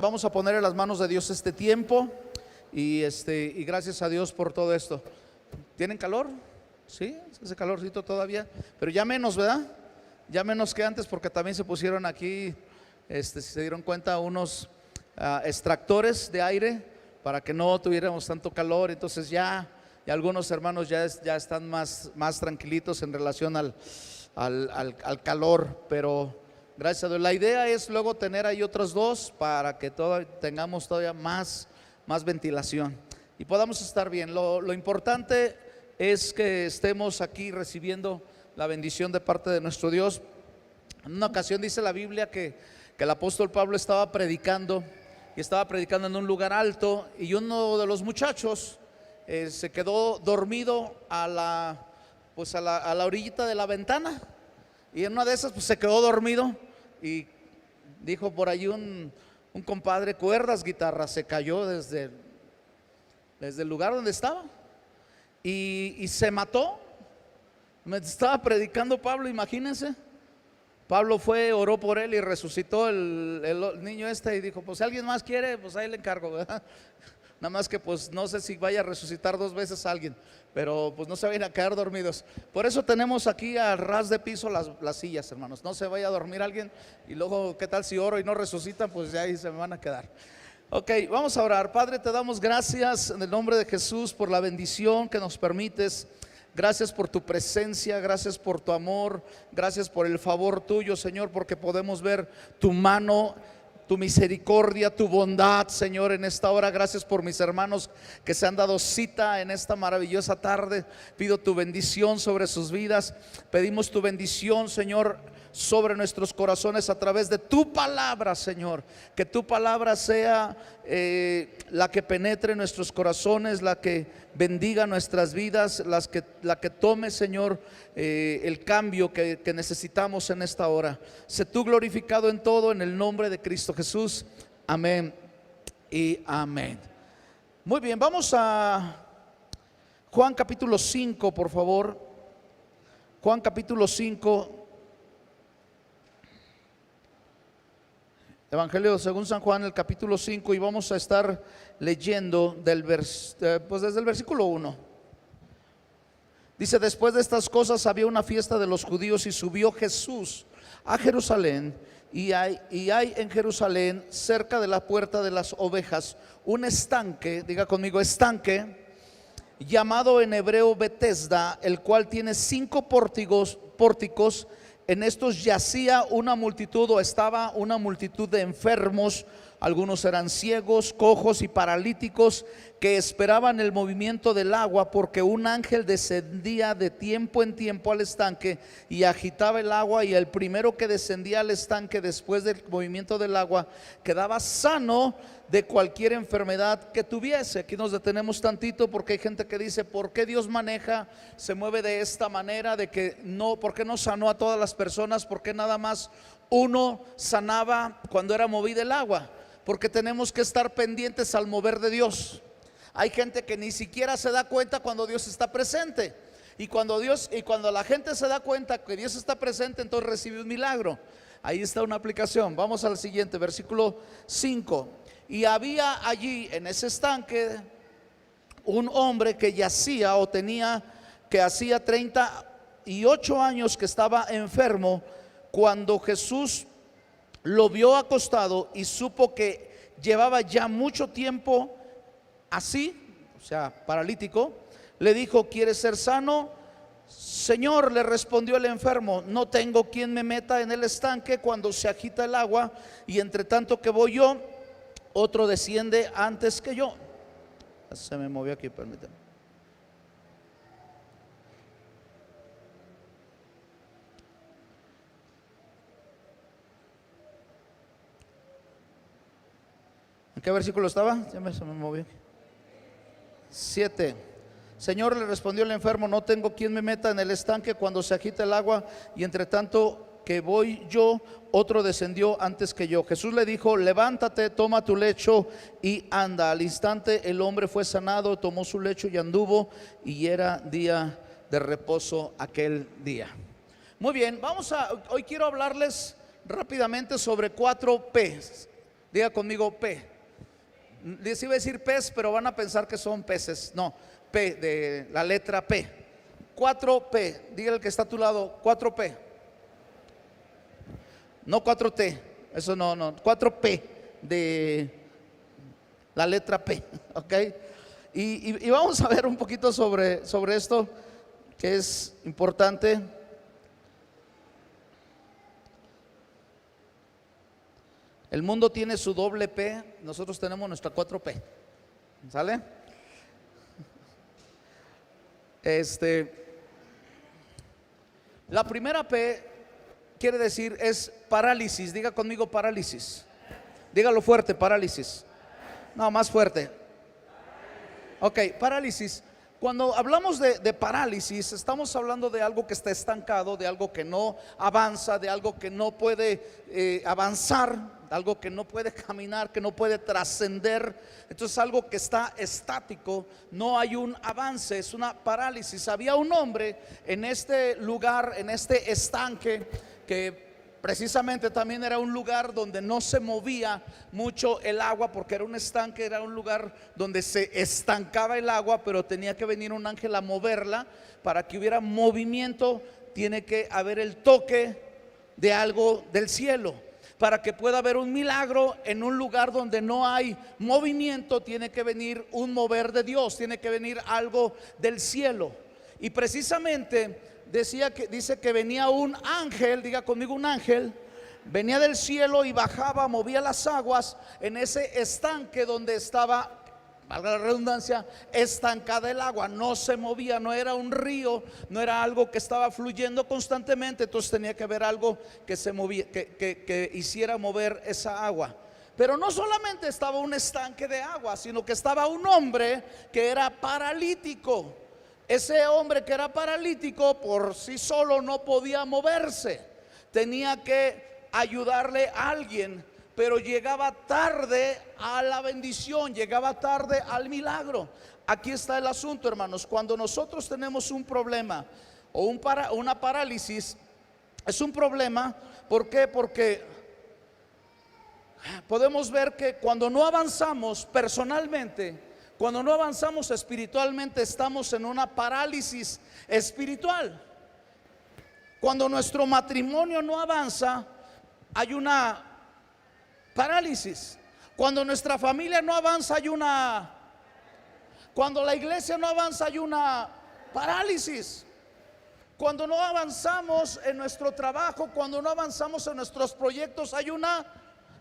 Vamos a poner en las manos de Dios este tiempo y gracias a Dios por todo esto. ¿Tienen calor? Sí, hace calorcito todavía, pero ya menos, ¿verdad? Ya menos que antes, porque también se pusieron aquí, si se dieron cuenta, unos extractores de aire para que no tuviéramos tanto calor. Entonces ya algunos hermanos ya están más tranquilitos en relación al calor, pero gracias a Dios. La idea es luego tener ahí otros dos para que tengamos todavía más ventilación y podamos estar bien. Lo importante es que estemos aquí recibiendo la bendición de parte de nuestro Dios. En una ocasión dice la Biblia que el apóstol Pablo estaba predicando en un lugar alto, y uno de los muchachos se quedó dormido a la orillita de la ventana, y en una de esas pues se quedó dormido. Y dijo por ahí un compadre: cuerdas, guitarra. Se cayó desde el lugar donde estaba y se mató. Me estaba predicando Pablo, imagínense. Pablo fue, oró por él y resucitó el niño y dijo: pues si alguien más quiere, pues ahí le encargo, ¿verdad? Nada más que pues no sé si vaya a resucitar dos veces a alguien, pero pues no se vayan a quedar dormidos. Por eso tenemos aquí a ras de piso las sillas, hermanos. No se vaya a dormir alguien y luego qué tal si oro y no resucitan, pues ya ahí se me van a quedar. Ok, vamos a orar. Padre, te damos gracias en el nombre de Jesús por la bendición que nos permites. Gracias por tu presencia, gracias por tu amor, gracias por el favor tuyo, Señor, porque podemos ver tu mano, tu misericordia, tu bondad, Señor, en esta hora. Gracias por mis hermanos que se han dado cita en esta maravillosa tarde. Pido tu bendición sobre sus vidas. Pedimos tu bendición, Señor, sobre nuestros corazones a través de tu palabra, Señor. Que tu palabra sea la que penetre nuestros corazones, la que bendiga nuestras vidas, la que tome, Señor, el cambio que necesitamos en esta hora. Sé tú glorificado en todo, en el nombre de Cristo Jesús. Amén y amén. Muy bien, vamos a Juan capítulo 5, por favor. Juan capítulo 5. Evangelio según San Juan, el capítulo 5, y vamos a estar leyendo desde el versículo 1. Dice: después de estas cosas había una fiesta de los judíos y subió Jesús a Jerusalén, y hay en Jerusalén, cerca de la puerta de las ovejas, un estanque, diga conmigo, estanque, llamado en hebreo Betesda, el cual tiene 5 pórticos. En estos yacía una multitud, o estaba una multitud de enfermos. Algunos eran ciegos, cojos y paralíticos, que esperaban el movimiento del agua, porque un ángel descendía de tiempo en tiempo al estanque y agitaba el agua, y el primero que descendía al estanque después del movimiento del agua quedaba sano de cualquier enfermedad que tuviese. Aquí nos detenemos tantito porque hay gente que dice: ¿por qué Dios se mueve de esta manera? ¿Por qué no sanó a todas las personas? ¿Por qué nada más uno sanaba cuando era movida el agua? Porque tenemos que estar pendientes al mover de Dios. Hay gente que ni siquiera se da cuenta cuando Dios está presente, y cuando la gente se da cuenta que Dios está presente, entonces recibe un milagro. Ahí está una aplicación. Vamos al siguiente, versículo 5. Y había allí en ese estanque un hombre que yacía, que hacía 38 años que estaba enfermo. Cuando Jesús lo vio acostado y supo que llevaba ya mucho tiempo así, o sea, paralítico, le dijo: ¿quieres ser sano? Señor, le respondió el enfermo, no tengo quien me meta en el estanque cuando se agita el agua, y entre tanto que voy yo, otro desciende antes que yo. Se me movió aquí, permítame. ¿En qué versículo estaba? Se me movió. 7. Señor, le respondió el enfermo, no tengo quien me meta en el estanque cuando se agita el agua, y entre tanto que voy yo, otro descendió antes que yo. Jesús le dijo: levántate, toma tu lecho y anda. Al instante el hombre fue sanado, tomó su lecho y anduvo, y era día de reposo aquel día. Muy bien, hoy quiero hablarles rápidamente sobre 4 P's. Diga conmigo P. Les iba a decir pez, pero van a pensar que son peces. No, P, de la letra P. 4P. Diga el que está a tu lado, 4P. No 4T, eso no, 4P de la letra P, ¿ok? Y vamos a ver un poquito sobre esto que es importante. El mundo tiene su doble P, nosotros tenemos nuestra 4P, ¿sale? La primera P quiere decir es parálisis. Diga conmigo parálisis. Dígalo fuerte, parálisis. No, más fuerte. Ok, parálisis. Cuando hablamos de parálisis, estamos hablando de algo que está estancado, de algo que no avanza, de algo que no puede avanzar, algo que no puede caminar, que no puede trascender. Entonces algo que está estático, no hay un avance, es una parálisis. Había un hombre en este lugar, en este estanque, que precisamente también era un lugar donde no se movía mucho el agua, porque era un estanque, era un lugar donde se estancaba el agua, pero tenía que venir un ángel a moverla. Para que hubiera movimiento tiene que haber el toque de algo del cielo. Para que pueda haber un milagro en un lugar donde no hay movimiento, tiene que venir un mover de Dios, tiene que venir algo del cielo. Y precisamente dice que venía un ángel, diga conmigo un ángel, venía del cielo y bajaba, movía las aguas en ese estanque donde estaba, valga la redundancia, estancada el agua. No se movía, no era un río, no era algo que estaba fluyendo constantemente. Entonces tenía que haber algo que se movía, que hiciera mover esa agua. Pero no solamente estaba un estanque de agua, sino que estaba un hombre que era paralítico. Ese hombre que era paralítico por sí solo no podía moverse, tenía que ayudarle a alguien, pero llegaba tarde a la bendición, llegaba tarde al milagro. Aquí está el asunto, hermanos. Cuando nosotros tenemos un problema o una parálisis, es un problema. ¿Por qué? Porque podemos ver que cuando no avanzamos personalmente, cuando no avanzamos espiritualmente, estamos en una parálisis espiritual. Cuando nuestro matrimonio no avanza, hay una parálisis. Cuando nuestra familia no avanza, cuando la iglesia no avanza, hay una parálisis. Cuando no avanzamos en nuestro trabajo, cuando no avanzamos en nuestros proyectos, hay una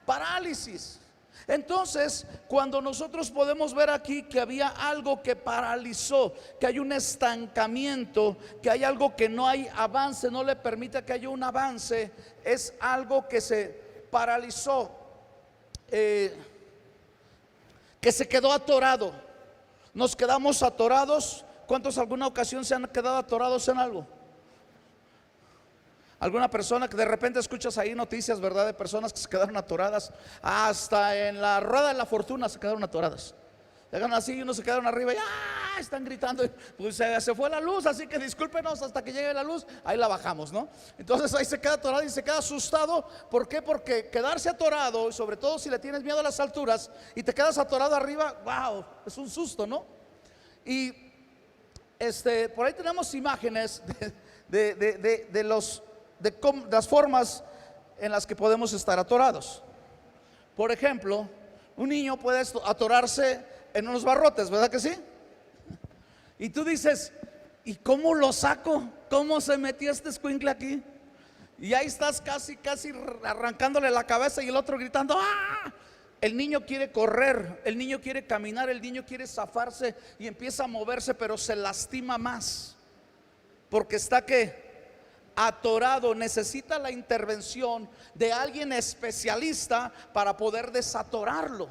parálisis. Entonces, cuando nosotros podemos ver aquí que había algo que paralizó, que hay un estancamiento, que hay algo que no hay avance, no le permite que haya un avance, es algo que se paralizó, que se quedó atorado. Nos quedamos atorados. ¿Cuántos alguna ocasión se han quedado atorados en algo? Alguna persona que de repente escuchas ahí noticias, ¿verdad? De personas que se quedaron atoradas, hasta en la rueda de la fortuna se quedaron atoradas. Llegan así y unos se quedaron arriba y están gritando, pues se fue la luz, así que discúlpenos hasta que llegue la luz, ahí la bajamos, ¿no? Entonces ahí se queda atorado y se queda asustado. ¿Por qué? Porque quedarse atorado, sobre todo si le tienes miedo a las alturas y te quedas atorado arriba, wow, es un susto, ¿no? Y por ahí tenemos imágenes de las formas en las que podemos estar atorados. Por ejemplo, un niño puede atorarse en unos barrotes, ¿verdad que sí? Y tú dices, ¿y cómo lo saco? ¿Cómo se metió este escuincle aquí? Y ahí estás casi arrancándole la cabeza y el otro gritando, ¡ah! El niño quiere correr, el niño quiere caminar, el niño quiere zafarse y empieza a moverse, pero se lastima más porque está atorado. Necesita la intervención de alguien especialista para poder desatorarlo,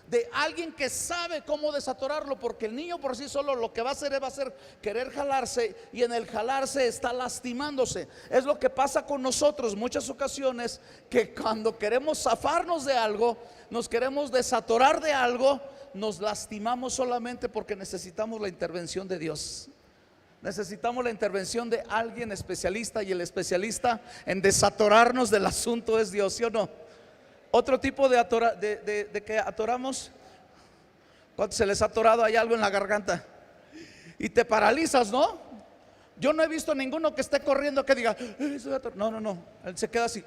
de alguien que sabe cómo desatorarlo, porque el niño por sí solo lo que va a hacer querer jalarse, y en el jalarse está lastimándose. Es lo que pasa con nosotros muchas ocasiones, que cuando queremos zafarnos de algo, nos queremos desatorar de algo, nos lastimamos solamente porque necesitamos la intervención de Dios. Necesitamos la intervención de alguien especialista, y el especialista en desatorarnos del asunto es Dios, ¿sí o no? Otro tipo de que atoramos. ¿Cuántos se les ha atorado? Hay algo en la garganta y te paralizas, ¿no? Yo no he visto ninguno que esté corriendo que diga, no, no, no. Él se queda así,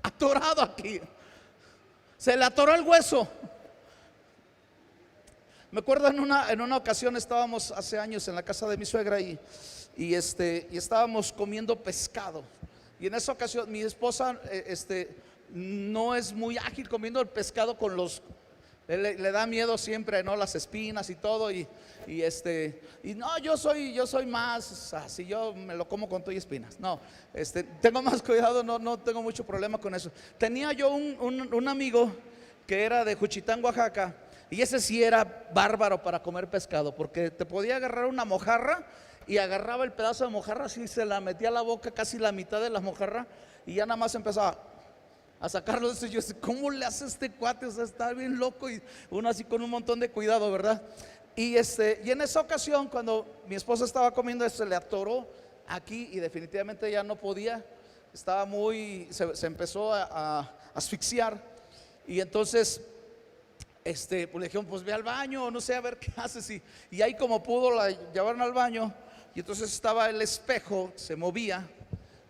atorado aquí. Se le atoró el hueso. Me acuerdo en una ocasión estábamos hace años en la casa de mi suegra y estábamos comiendo pescado. Y en esa ocasión mi esposa no es muy ágil comiendo el pescado con le da miedo siempre, ¿no? Las espinas y todo y no, yo soy más así, yo me lo como con todo y espinas. No, tengo más cuidado, no tengo mucho problema con eso. Tenía yo un amigo que era de Juchitán, Oaxaca, y ese sí era bárbaro para comer pescado, porque te podía agarrar una mojarra y agarraba el pedazo de mojarra así, se la metía a la boca, casi la mitad de la mojarra, y ya nada más empezaba a sacarlo de eso. Yo sé, ¿cómo le hace este cuate? O sea, está bien loco, y uno así con un montón de cuidado, ¿verdad? Y en esa ocasión, cuando mi esposa estaba comiendo, se le atoró aquí y definitivamente ya no podía. Estaba se empezó a asfixiar. Y entonces pues le dijeron, pues ve al baño, no sé, a ver qué haces. Y ahí como pudo la llevaron al baño. Y entonces estaba el espejo, se movía.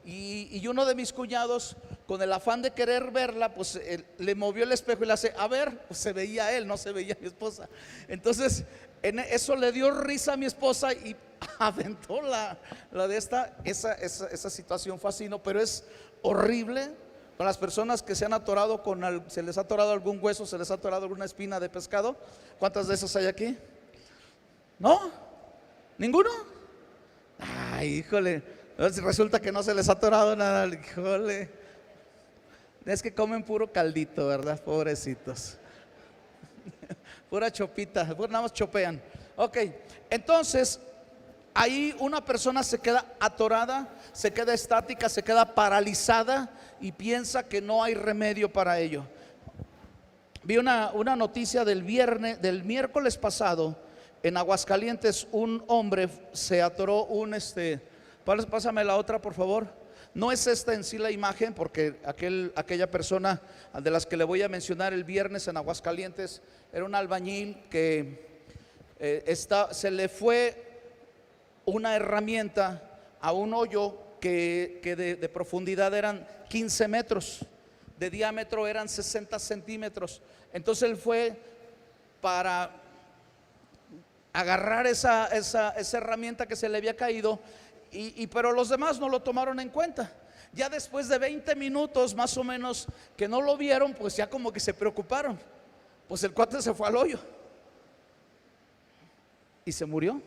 Y uno de mis cuñados, con el afán de querer verla, pues le movió el espejo y le hace, a ver, pues se veía él, no se veía mi esposa. Entonces eso le dio risa a mi esposa y aventó la de esa situación fue así, ¿no? Pero es horrible con las personas que se han atorado se les ha atorado algún hueso, se les ha atorado alguna espina de pescado. ¿Cuántas de esas hay aquí? ¿No? ¿Ninguno? Ay, híjole, resulta que no se les ha atorado nada, híjole. Es que comen puro caldito, ¿verdad? Pobrecitos. Pura chopita, nada más chopean. Ok, entonces ahí una persona se queda atorada, se queda estática, se queda paralizada y piensa que no hay remedio para ello. Vi una noticia del miércoles pasado en Aguascalientes. Un hombre se atoró pásame la otra, por favor. No es esta en sí la imagen, porque aquella persona de las que le voy a mencionar el viernes en Aguascalientes era un albañil que se le fue una herramienta a un hoyo que de profundidad eran 15 metros, de diámetro eran 60 centímetros. Entonces él fue para agarrar esa herramienta que se le había caído, pero los demás no lo tomaron en cuenta. Ya después de 20 minutos más o menos que no lo vieron, pues ya como que se preocuparon. Pues el cuate se fue al hoyo y se murió.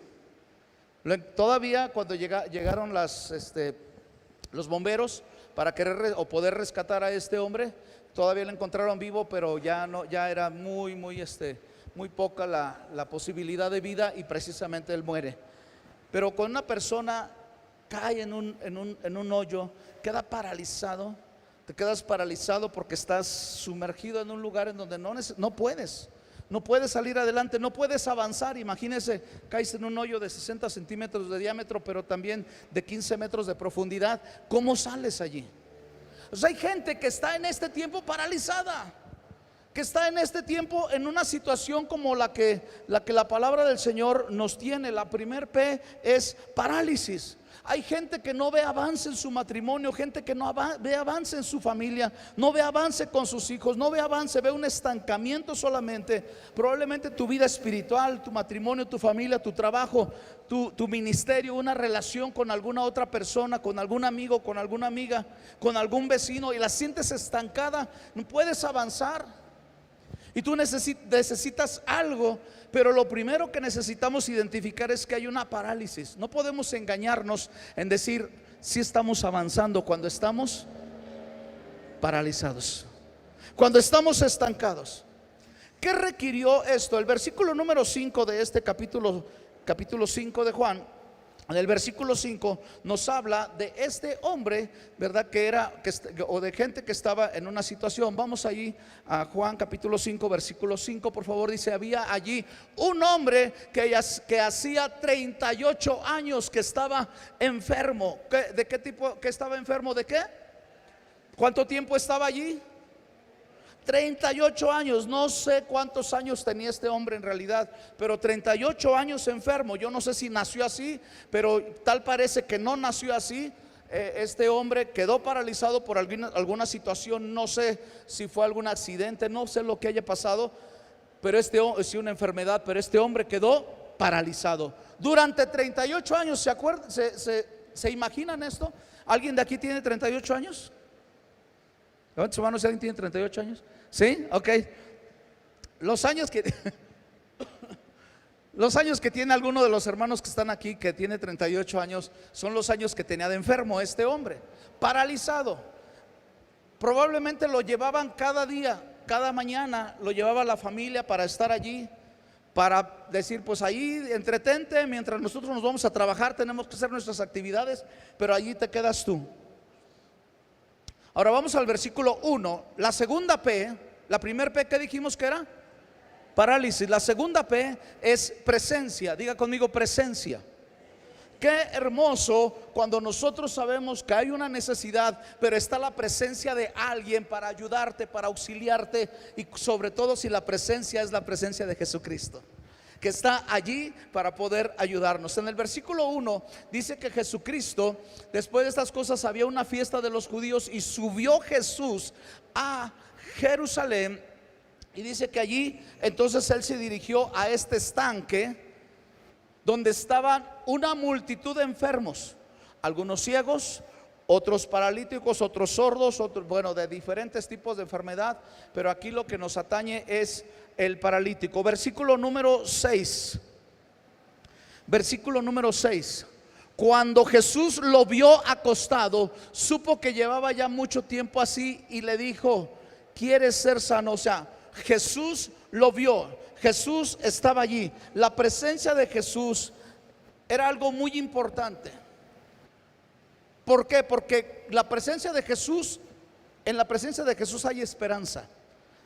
Todavía cuando llegaron los bomberos para querer o poder rescatar a este hombre, todavía lo encontraron vivo, pero ya era muy poca la posibilidad de vida, y precisamente él muere. Pero cuando una persona cae en un hoyo, queda paralizado. Te quedas paralizado porque estás sumergido en un lugar en donde no puedes salir adelante, no puedes avanzar. Imagínese, caes en un hoyo de 60 centímetros de diámetro, pero también de 15 metros de profundidad. ¿Cómo sales allí? O sea, hay gente que está en este tiempo paralizada, que está en este tiempo en una situación como la que la palabra del Señor nos tiene. La primer P es parálisis. Hay gente que no ve avance en su matrimonio, gente que no ve avance en su familia, no ve avance con sus hijos, no ve avance, ve un estancamiento solamente. Probablemente tu vida espiritual, tu matrimonio, tu familia, tu trabajo, tu ministerio, una relación con alguna otra persona, con algún amigo, con alguna amiga, con algún vecino, y la sientes estancada, no puedes avanzar. Y tú necesitas algo, pero lo primero que necesitamos identificar es que hay una parálisis. No podemos engañarnos en decir si estamos avanzando cuando estamos paralizados, cuando estamos estancados. ¿Qué requirió esto? El versículo número 5 de este capítulo 5 de Juan, en el versículo 5 nos habla de este hombre, ¿verdad? O de gente que estaba en una situación. Vamos allí a Juan capítulo 5, versículo 5, por favor. Dice: había allí un hombre que hacía 38 años que estaba enfermo. ¿De qué tipo? ¿Que estaba enfermo de qué? ¿Cuánto tiempo estaba allí? 38 años, no sé cuántos años tenía este hombre en realidad, pero 38 años enfermo. Yo no sé si nació así, pero tal parece que no nació así. Este hombre quedó paralizado por alguna situación, no sé si fue algún accidente, no sé lo que haya pasado, pero sí, una enfermedad, pero este hombre quedó paralizado durante 38 años. ¿Se acuerdan? ¿Se imaginan esto? ¿Alguien de aquí tiene 38 años? Levanten su mano si alguien tiene 38 años. ¿Sí? Ok. Los años que los años que tiene alguno de los hermanos que están aquí, que tiene 38 años, son los años que tenía de enfermo este hombre, paralizado. Probablemente lo llevaban cada día, cada mañana, lo llevaba la familia para estar allí, para decir, pues ahí entretente, mientras nosotros nos vamos a trabajar, tenemos que hacer nuestras actividades, pero allí te quedas tú. Ahora vamos al versículo 1. La segunda P, la primera P que dijimos que era parálisis, la segunda P es presencia. Diga conmigo, presencia. Qué hermoso cuando nosotros sabemos que hay una necesidad, pero está la presencia de alguien para ayudarte, para auxiliarte, y sobre todo si la presencia es la presencia de Jesucristo, que está allí para poder ayudarnos. En el versículo 1 dice que Jesucristo, después de estas cosas, había una fiesta de los judíos y subió Jesús a Jerusalén. Y dice que allí entonces él se dirigió a este estanque donde estaban una multitud de enfermos, algunos ciegos, otros paralíticos, otros sordos, otros, bueno, de diferentes tipos de enfermedad, pero aquí lo que nos atañe es el paralítico. Versículo número 6. Versículo número 6. Cuando Jesús lo vio acostado, supo que llevaba ya mucho tiempo así y le dijo: ¿quieres ser sano? O sea, Jesús lo vio, Jesús estaba allí. La presencia de Jesús era algo muy importante. ¿Por qué? Porque la presencia de Jesús, en la presencia de Jesús hay esperanza,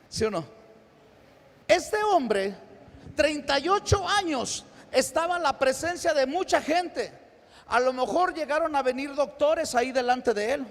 ¿sí o no? Este hombre, 38 años, estaba en la presencia de mucha gente. A lo mejor llegaron a venir doctores ahí delante de él.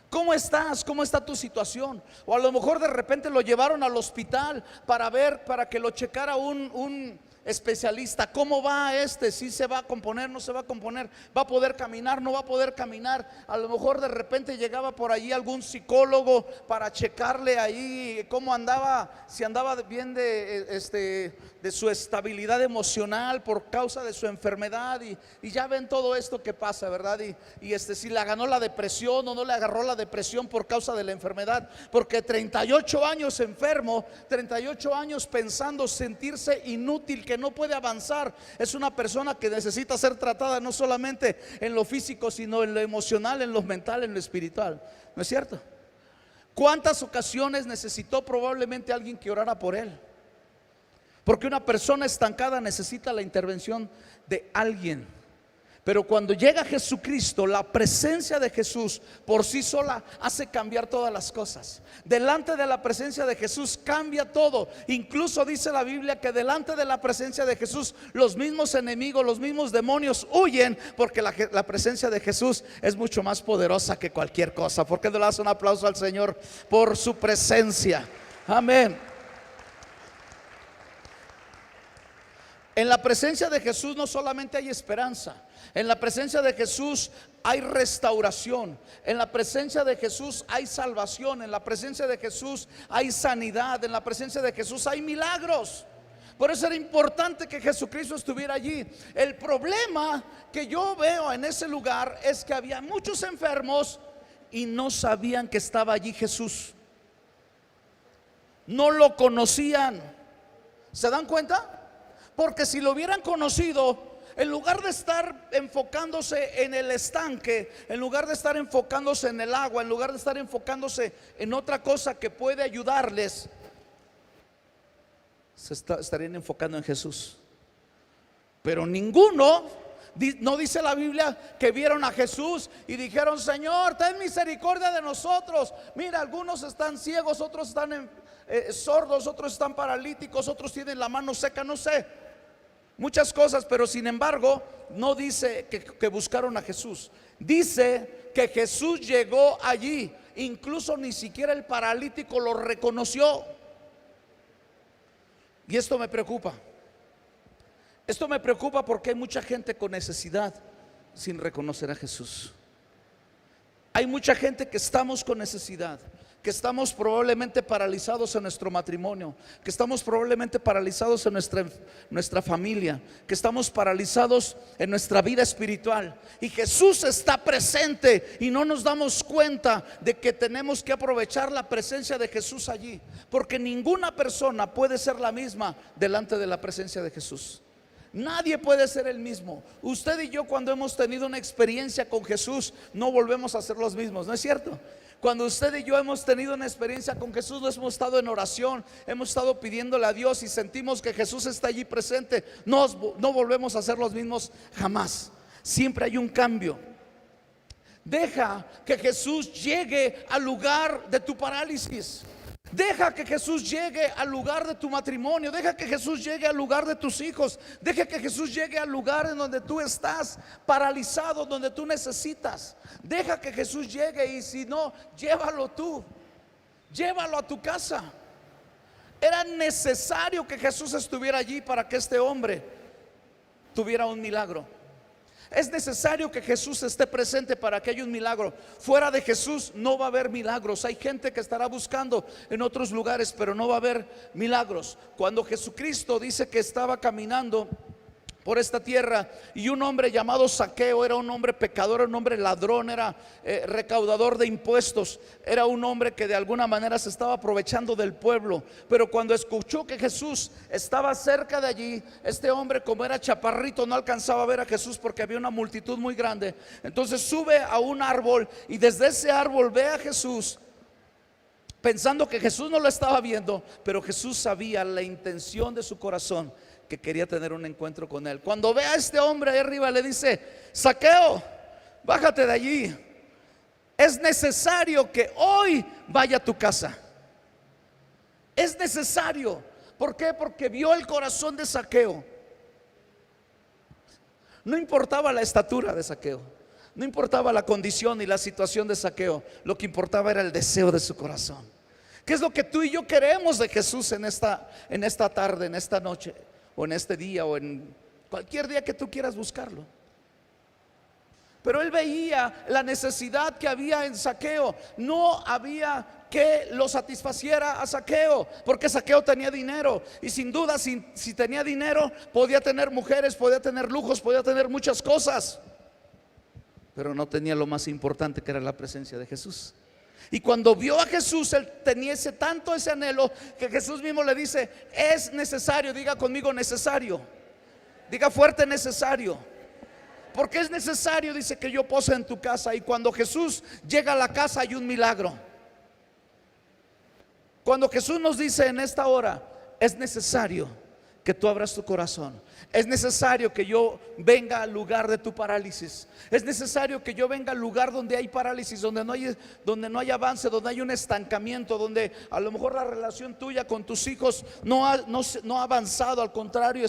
¿Cómo estás? ¿Cómo está tu situación? O a lo mejor de repente lo llevaron al hospital para ver, para que lo checara un especialista. ¿Cómo va este? ¿Si se va a componer? ¿No se va a componer? ¿Va a poder caminar? ¿No va a poder caminar? A lo mejor de repente llegaba por allí algún psicólogo para checarle ahí cómo andaba, si andaba bien de su estabilidad emocional por causa de su enfermedad, y ya ven todo esto que pasa, ¿verdad? Y si le ganó la depresión o no le agarró la depresión por causa de la enfermedad, porque 38 años enfermo, 38 años pensando sentirse inútil, que no puede avanzar. Es una persona que necesita ser tratada no solamente en lo físico, sino en lo emocional, en lo mental, en lo espiritual. ¿No es cierto? ¿Cuántas ocasiones necesitó probablemente alguien que orara por él? Porque una persona estancada necesita la intervención de alguien. Pero cuando llega Jesucristo, la presencia de Jesús por sí sola hace cambiar todas las cosas. Delante de la presencia de Jesús cambia todo. Incluso dice la Biblia que delante de la presencia de Jesús los mismos enemigos, los mismos demonios huyen, porque la presencia de Jesús es mucho más poderosa que cualquier cosa. ¿Por qué no le das un aplauso al Señor por su presencia? Amén. En la presencia de Jesús no solamente hay esperanza, en la presencia de Jesús hay restauración, en la presencia de Jesús hay salvación, en la presencia de Jesús hay sanidad, en la presencia de Jesús hay milagros. Por eso era importante que Jesucristo estuviera allí. El problema que yo veo en ese lugar es que había muchos enfermos y no sabían que estaba allí Jesús. No lo conocían. ¿Se dan cuenta? Porque si lo hubieran conocido, en lugar de estar enfocándose en el estanque, en lugar de estar enfocándose en el agua, en lugar de estar enfocándose en otra cosa que puede ayudarles, estarían enfocando en Jesús. Pero ninguno, no dice la Biblia que vieron a Jesús y dijeron: Señor, ten misericordia de nosotros. Mira, algunos están ciegos, otros están sordos, otros están paralíticos, otros tienen la mano seca, no sé, muchas cosas. Pero sin embargo no dice que buscaron a Jesús. Dice que Jesús llegó allí incluso ni siquiera el paralítico lo reconoció. Y esto me preocupa. Esto me preocupa porque hay mucha gente con necesidad sin reconocer a Jesús. Hay mucha gente que estamos con necesidad, que estamos probablemente paralizados en nuestro matrimonio, que estamos probablemente paralizados en nuestra familia, que estamos paralizados en nuestra vida espiritual. Y Jesús está presente y no nos damos cuenta de que tenemos que aprovechar la presencia de Jesús allí, porque ninguna persona puede ser la misma delante de la presencia de Jesús. Nadie puede ser el mismo. Usted y yo, cuando hemos tenido una experiencia con Jesús, no volvemos a ser los mismos, ¿no es cierto? Cuando usted y yo hemos tenido una experiencia con Jesús, no hemos estado en oración, hemos estado pidiéndole a Dios y sentimos que Jesús está allí presente, no volvemos a ser los mismos jamás. Siempre hay un cambio. Deja que Jesús llegue al lugar de tu parálisis. Deja que Jesús llegue al lugar de tu matrimonio. Deja que Jesús llegue al lugar de tus hijos. Deja que Jesús llegue al lugar en donde tú estás paralizado, donde tú necesitas. Deja que Jesús llegue, y si no, llévalo tú. Llévalo a tu casa. Era necesario que Jesús estuviera allí para que este hombre tuviera un milagro. Es necesario que Jesús esté presente para que haya un milagro. Fuera de Jesús no va a haber milagros. Hay gente que estará buscando en otros lugares, pero no va a haber milagros. Cuando Jesucristo dice que estaba caminando por esta tierra, y un hombre llamado Zaqueo, era un hombre pecador, un hombre ladrón, era recaudador de impuestos, era un hombre que de alguna manera se estaba aprovechando del pueblo. Pero cuando escuchó que Jesús estaba cerca de allí, este hombre, como era chaparrito, no alcanzaba a ver a Jesús porque había una multitud muy grande. Entonces sube a un árbol y desde ese árbol ve a Jesús, pensando que Jesús no lo estaba viendo, pero Jesús sabía la intención de su corazón, que quería tener un encuentro con él. Cuando ve a este hombre ahí arriba, le dice: Zaqueo, bájate de allí. Es necesario que hoy vaya a tu casa. Es necesario. ¿Por qué? Porque vio el corazón de Zaqueo. No importaba la estatura de Zaqueo, no importaba la condición y la situación de Zaqueo. Lo que importaba era el deseo de su corazón. ¿Qué es lo que tú y yo queremos de Jesús en esta tarde, en esta noche, o en este día, o en cualquier día que tú quieras buscarlo? Pero él veía la necesidad que había en Zaqueo. No había que lo satisfaciera a Zaqueo, porque Zaqueo tenía dinero, y sin duda si tenía dinero, podía tener mujeres, podía tener lujos, podía tener muchas cosas, pero no tenía lo más importante, que era la presencia de Jesús. Y cuando vio a Jesús, él tenía tanto ese anhelo, que Jesús mismo le dice: es necesario. Diga conmigo: necesario. Diga fuerte: necesario. Porque es necesario, dice, que yo pose en tu casa. Y cuando Jesús llega a la casa, hay un milagro. Cuando Jesús nos dice en esta hora: es necesario que tú abras tu corazón, es necesario que yo venga al lugar de tu parálisis, es necesario que yo venga al lugar donde hay parálisis, donde no hay avance, donde hay un estancamiento, donde a lo mejor la relación tuya con tus hijos no ha avanzado, al contrario,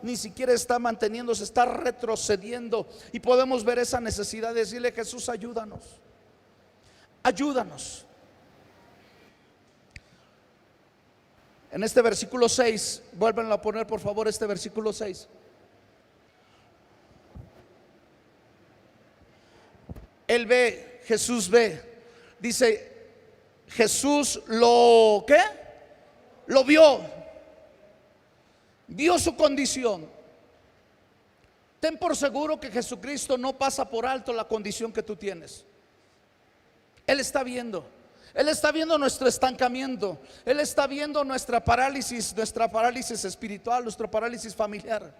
ni siquiera está manteniéndose, está retrocediendo. Y podemos ver esa necesidad de decirle: Jesús, ayúdanos, ayúdanos. En este versículo 6, vuelvan a poner por favor este versículo 6. Él ve, Jesús ve. Dice: Jesús lo ¿qué? Lo vio. Vio su condición. Ten por seguro que Jesucristo no pasa por alto la condición que tú tienes. Él está viendo. Él está viendo nuestro estancamiento. Él está viendo nuestra parálisis espiritual, nuestra parálisis familiar.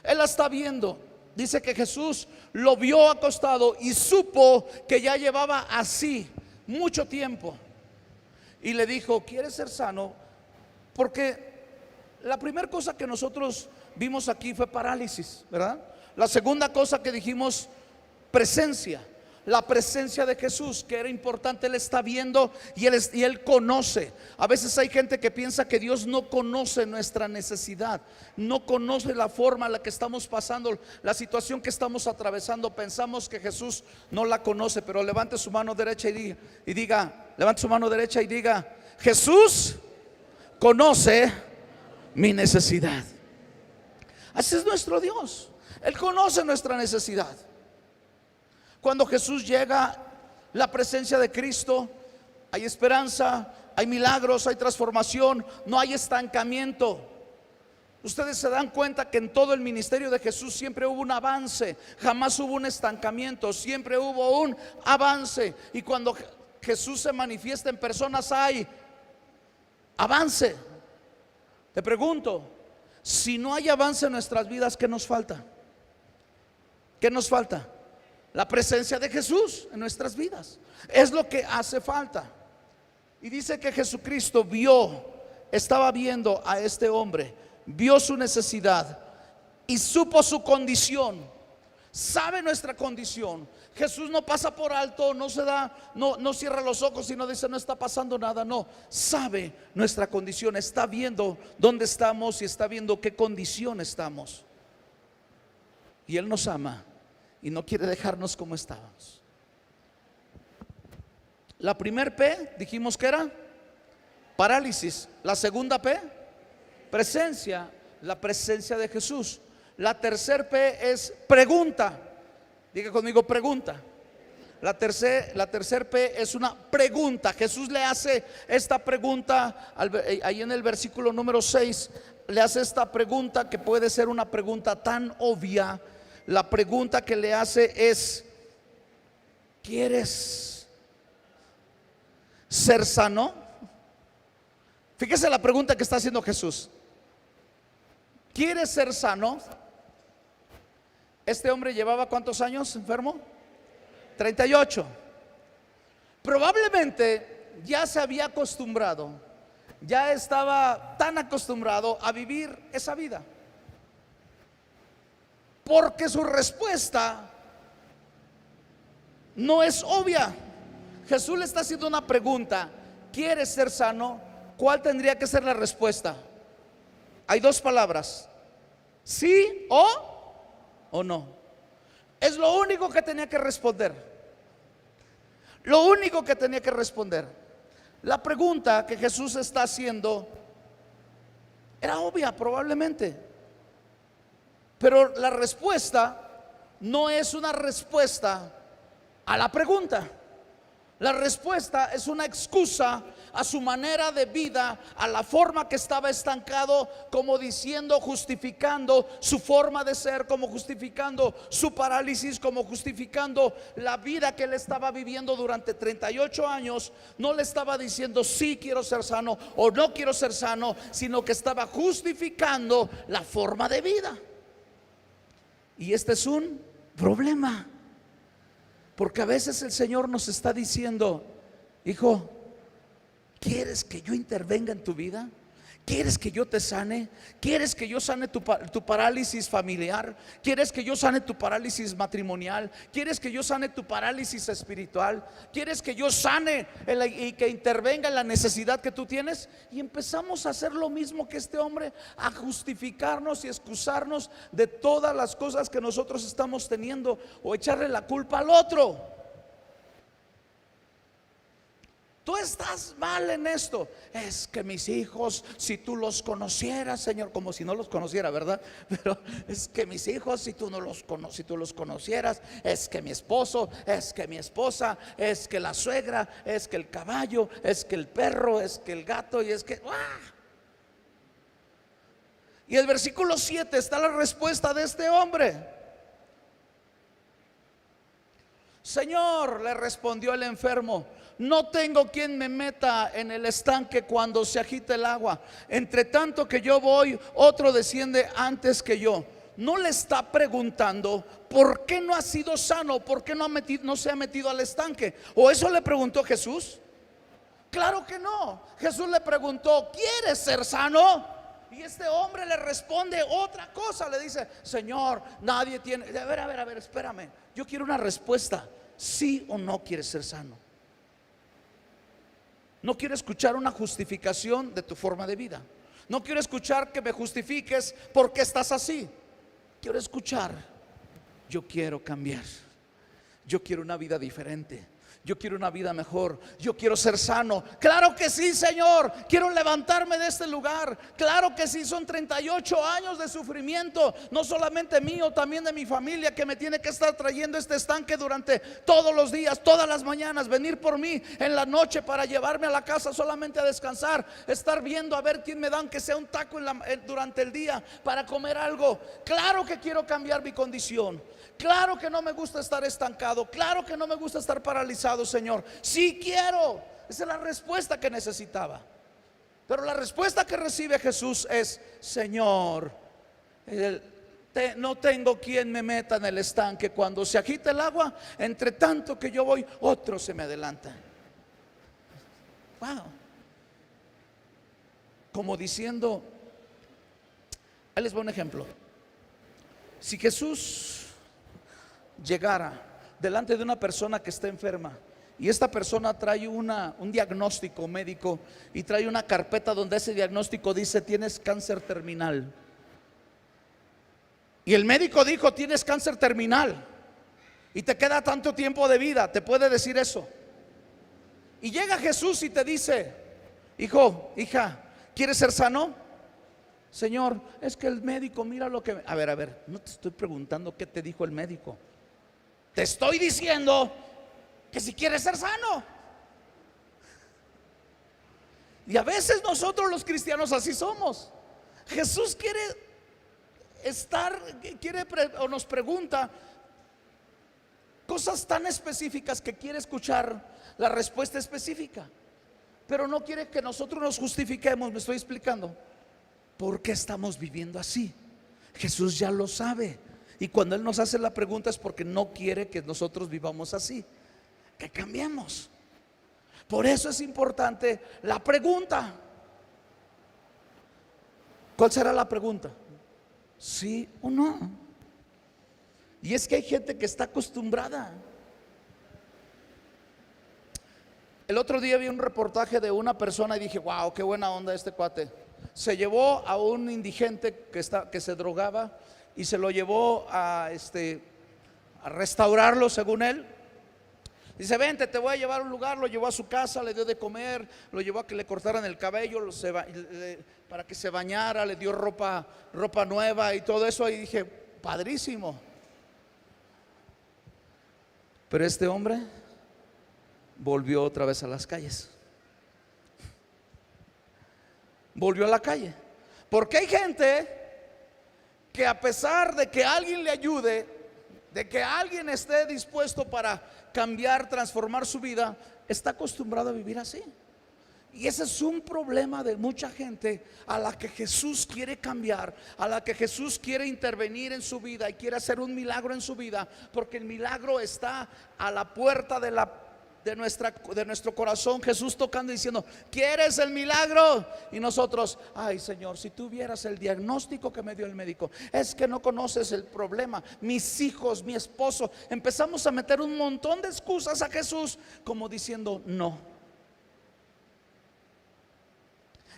Él la está viendo. Dice que Jesús lo vio acostado y supo que ya llevaba así mucho tiempo. Y le dijo: ¿quieres ser sano? Porque la primera cosa que nosotros vimos aquí fue parálisis, ¿verdad? La segunda cosa que dijimos, presencia. la presencia de Jesús, que era importante. Él está viendo y él conoce. A veces hay gente que piensa que Dios no conoce nuestra necesidad, no conoce la forma en la que estamos pasando, la situación que estamos atravesando. Pensamos que Jesús no la conoce, pero levante su mano derecha y diga, levante su mano derecha y diga: Jesús conoce mi necesidad. Así es nuestro Dios. Él conoce nuestra necesidad. Cuando Jesús llega, la presencia de Cristo, hay esperanza, hay milagros, hay transformación, no hay estancamiento. Ustedes se dan cuenta que en todo el ministerio de Jesús siempre hubo un avance, jamás hubo un estancamiento, siempre hubo un avance. Y cuando Jesús se manifiesta en personas hay avance. Te pregunto, si no hay avance en nuestras vidas, ¿qué nos falta? ¿Qué nos falta? La presencia de Jesús en nuestras vidas. Es lo que hace falta. Y dice que Jesucristo estaba viendo a este hombre, vio su necesidad y supo su condición. Sabe nuestra condición. Jesús no pasa por alto, no cierra los ojos y no dice no está pasando nada. No, sabe nuestra condición, está viendo dónde estamos y está viendo qué condición estamos. Y Él nos ama y no quiere dejarnos como estábamos. La primer P dijimos que era parálisis. La segunda P, presencia, la presencia de Jesús. La tercer P es pregunta. Diga conmigo, pregunta. La tercer P es una pregunta. Jesús le hace esta pregunta ahí en el versículo número 6. Le hace esta pregunta que puede ser una pregunta tan obvia. La pregunta que le hace es: ¿quieres ser sano? Fíjese la pregunta que está haciendo Jesús. ¿Quieres ser sano? Este hombre llevaba ¿cuántos años enfermo? 38. Probablemente ya se había acostumbrado, ya estaba tan acostumbrado a vivir esa vida, porque su respuesta no es obvia. Jesús le está haciendo una pregunta: ¿quieres ser sano? ¿Cuál tendría que ser la respuesta? Hay dos palabras: sí o no. Es lo único que tenía que responder. Lo único que tenía que responder. La pregunta que Jesús está haciendo era obvia probablemente, pero la respuesta no es una respuesta a la pregunta. La respuesta es una excusa a su manera de vida, a la forma que estaba estancado, como diciendo, justificando su forma de ser, como justificando su parálisis, como justificando la vida que él estaba viviendo durante 38 años. No le estaba diciendo sí quiero ser sano o no quiero ser sano, sino que estaba justificando la forma de vida. Y este es un problema, porque a veces el Señor nos está diciendo: hijo, ¿quieres que yo intervenga en tu vida? ¿Quieres que yo te sane? ¿Quieres que yo sane tu parálisis familiar? ¿Quieres que yo sane tu parálisis matrimonial? ¿Quieres que yo sane tu parálisis espiritual? ¿Quieres que yo sane y que intervenga en la necesidad que tú tienes? Y empezamos a hacer lo mismo que este hombre, a justificarnos y excusarnos de todas las cosas que nosotros estamos teniendo, o echarle la culpa al otro. Tú estás mal en esto. Es que mis hijos, si tú los conocieras, Señor, como si no los conociera, ¿verdad? Pero es que mis hijos, si tú los conocieras, es que mi esposo, es que mi esposa, es que la suegra, es que el caballo, es que el perro, es que el gato, y es que Y el versículo 7 está la respuesta de este hombre. Señor, le respondió el enfermo, no tengo quien me meta en el estanque cuando se agita el agua. Entre tanto que yo voy, otro desciende antes que yo. No le está preguntando por qué no ha sido sano, por qué no se ha metido al estanque. ¿O eso le preguntó Jesús? Claro que no. Jesús le preguntó: ¿quieres ser sano? Y este hombre le responde otra cosa. Le dice: Señor, nadie tiene. A ver, espérame. Yo quiero una respuesta. ¿Sí o no quieres ser sano? No quiero escuchar una justificación de tu forma de vida. No quiero escuchar que me justifiques porque estás así. Quiero escuchar: yo quiero cambiar. Yo quiero una vida diferente. Yo quiero una vida mejor. Yo quiero ser sano. Claro que sí, Señor. Quiero levantarme de este lugar. Claro que sí. Son 38 años de sufrimiento, no solamente mío, también de mi familia, que me tiene que estar trayendo este estanque durante todos los días, todas las mañanas, venir por mí en la noche para llevarme a la casa solamente a descansar, estar viendo a ver quién me da, aunque sea un taco durante el día para comer algo. Claro que quiero cambiar mi condición. Claro que no me gusta estar estancado. Claro que no me gusta estar paralizado, Señor. Sí quiero. Esa es la respuesta que necesitaba. Pero la respuesta que recibe Jesús es: Señor, no tengo quien me meta en el estanque. Cuando se agita el agua, entre tanto que yo voy, otro se me adelanta. Wow. Como diciendo, ahí les voy un ejemplo. Si Jesús llegara delante de una persona que está enferma, y esta persona trae un diagnóstico médico, y trae una carpeta donde ese diagnóstico dice: tienes cáncer terminal. Y el médico dijo: tienes cáncer terminal y te queda tanto tiempo de vida. Te puede decir eso. Y llega Jesús y te dice: hijo, hija, ¿quieres ser sano? Señor, es que el médico, mira lo que... A ver, no te estoy preguntando qué te dijo el médico. Te estoy diciendo que si quieres ser sano. Y a veces nosotros los cristianos así somos. Jesús o nos pregunta cosas tan específicas que quiere escuchar la respuesta específica, pero no quiere que nosotros nos justifiquemos. Me estoy explicando por qué estamos viviendo así. Jesús ya lo sabe, y cuando Él nos hace la pregunta es porque no quiere que nosotros vivamos así, que cambiemos. Por eso es importante la pregunta. ¿Cuál será la pregunta? ¿Sí o no? Y es que hay gente que está acostumbrada. El otro día vi un reportaje de una persona y dije: wow, qué buena onda este cuate. Se llevó a un indigente que se drogaba, y se lo llevó a restaurarlo, según él. Dice: vente, te voy a llevar a un lugar. Lo llevó a su casa, le dio de comer, lo llevó a que le cortaran el cabello, para que se bañara, le dio ropa nueva y todo eso. Y dije: padrísimo. Pero este hombre volvió otra vez a las calles. Volvió a la calle. Porque hay gente que, a pesar de que alguien le ayude, de que alguien esté dispuesto para cambiar, transformar su vida, está acostumbrado a vivir así. Y ese es un problema de mucha gente a la que Jesús quiere cambiar, a la que Jesús quiere intervenir en su vida y quiere hacer un milagro en su vida, porque el milagro está a la puerta de nuestro corazón. Jesús tocando y diciendo: ¿quieres el milagro? Y nosotros: ay, Señor, si tú vieras el diagnóstico que me dio el médico. Es que no conoces el problema, mis hijos, mi esposo. Empezamos a meter un montón de excusas a Jesús, como diciendo no.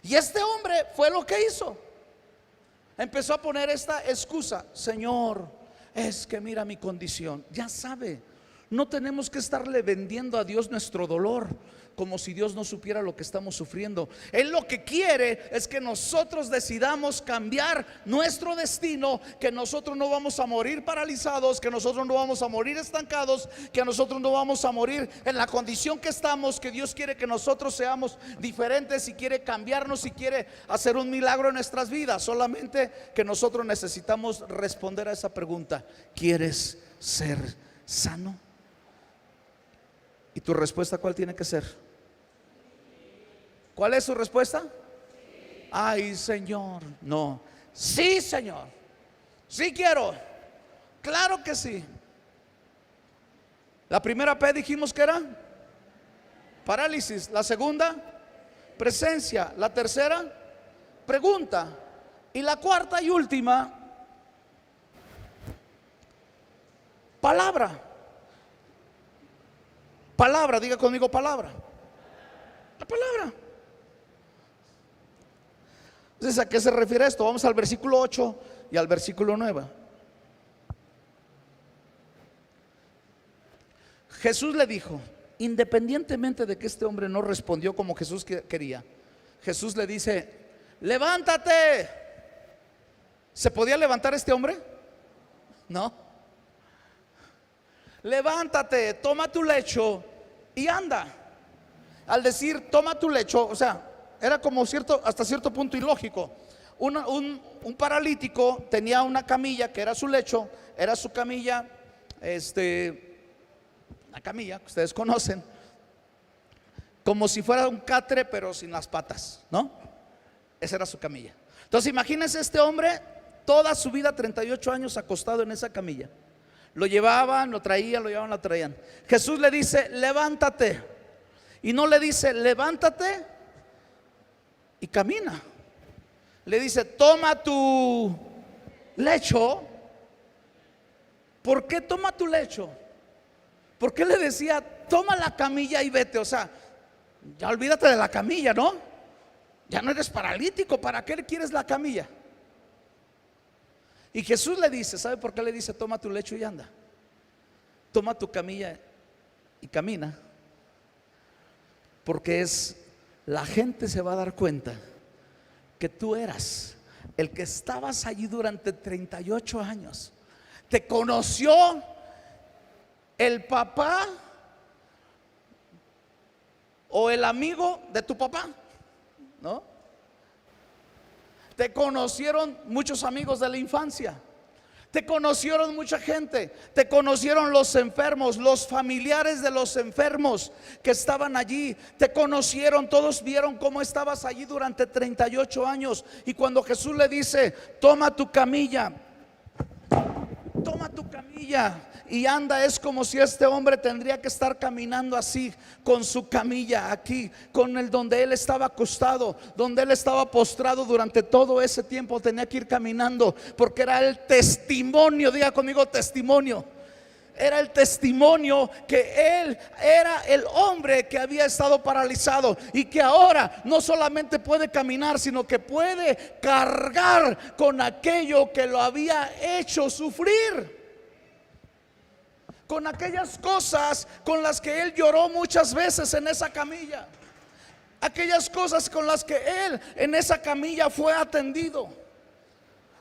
Y este hombre fue lo que hizo. Empezó a poner esta excusa: Señor, es que mira mi condición. Ya sabe. No tenemos que estarle vendiendo a Dios nuestro dolor como si Dios no supiera lo que estamos sufriendo. Él lo que quiere es que nosotros decidamos cambiar nuestro destino, que nosotros no vamos a morir paralizados, que nosotros no vamos a morir estancados, que nosotros no vamos a morir en la condición que estamos, que Dios quiere que nosotros seamos diferentes y quiere cambiarnos y quiere hacer un milagro en nuestras vidas. Solamente que nosotros necesitamos responder a esa pregunta: ¿quieres ser sano? ¿Y tu respuesta cuál tiene que ser? ¿Cuál es su respuesta? Ay, Señor, no. Sí, Señor, sí quiero. Claro que sí. La primera P dijimos que era parálisis. La segunda, presencia. La tercera, pregunta. Y la cuarta y última, palabra. Palabra, diga conmigo palabra. La palabra. Entonces, ¿a qué se refiere esto? Vamos al versículo 8 y al versículo 9. Jesús le dijo, independientemente de que este hombre no respondió como Jesús quería, Jesús le dice, levántate. ¿Se podía levantar este hombre? No. Levántate, toma tu lecho y anda. Al decir toma tu lecho, o sea, era como hasta cierto punto ilógico. Un paralítico tenía una camilla que era su lecho, era su camilla, la camilla que ustedes conocen, como si fuera un catre pero sin las patas, ¿no? Esa era su camilla. Entonces imagínense este hombre toda su vida, 38 años acostado en esa camilla. Lo llevaban, lo traían, lo llevaban, lo traían. Jesús le dice, levántate. Y no le dice, levántate y camina. Le dice, toma tu lecho. ¿Por qué toma tu lecho? ¿Por qué le decía, toma la camilla y vete? O sea, ya olvídate de la camilla, ¿no? Ya no eres paralítico, ¿para qué quieres la camilla? Y Jesús le dice, ¿sabe por qué le dice, toma tu lecho y anda? Toma tu camilla y camina. Porque la gente se va a dar cuenta que tú eras el que estabas allí durante 38 años. Te conoció el papá o el amigo de tu papá, ¿no? Te conocieron muchos amigos de la infancia. Te conocieron mucha gente. Te conocieron los enfermos, los familiares de los enfermos que estaban allí. Te conocieron, todos vieron cómo estabas allí durante 38 años. Y cuando Jesús le dice, toma tu camilla y anda, es como si este hombre tendría que estar caminando así, con su camilla aquí, con el donde él estaba acostado, donde él estaba postrado durante todo ese tiempo. Tenía que ir caminando porque era el testimonio, diga conmigo testimonio. Era el testimonio que él era el hombre que había estado paralizado y que ahora no solamente puede caminar, sino que puede cargar con aquello que lo había hecho sufrir, con aquellas cosas con las que él lloró muchas veces en esa camilla, aquellas cosas con las que él en esa camilla fue atendido.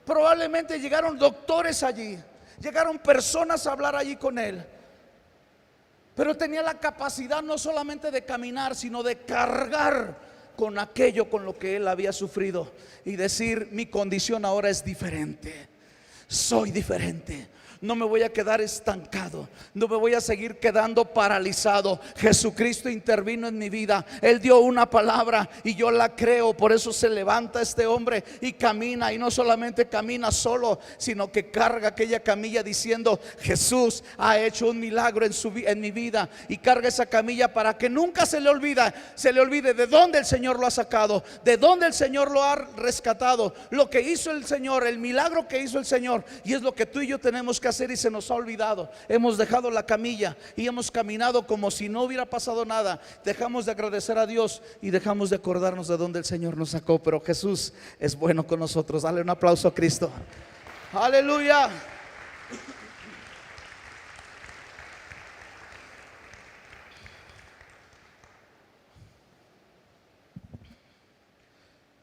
Probablemente llegaron doctores allí, llegaron personas a hablar allí con él, pero tenía la capacidad no solamente de caminar, sino de cargar con aquello con lo que él había sufrido y decir, mi condición ahora es diferente, soy diferente. No me voy a quedar estancado, no me voy a seguir quedando paralizado. Jesucristo intervino en mi vida, Él dio una palabra y yo la creo. Por eso se levanta este hombre y camina, y no solamente camina solo, sino que carga aquella camilla diciendo, Jesús ha hecho un milagro en mi vida, y carga esa camilla para que nunca se le olvide de dónde el Señor lo ha sacado, de dónde el Señor lo ha rescatado, lo que hizo el Señor, el milagro que hizo el Señor. Y es lo que tú y yo tenemos que hacer, y se nos ha olvidado. Hemos dejado la camilla y hemos caminado como si no hubiera pasado nada. Dejamos de agradecer a Dios y dejamos de acordarnos de dónde el Señor nos sacó. Pero Jesús es bueno con nosotros. Dale un aplauso a Cristo. Aleluya.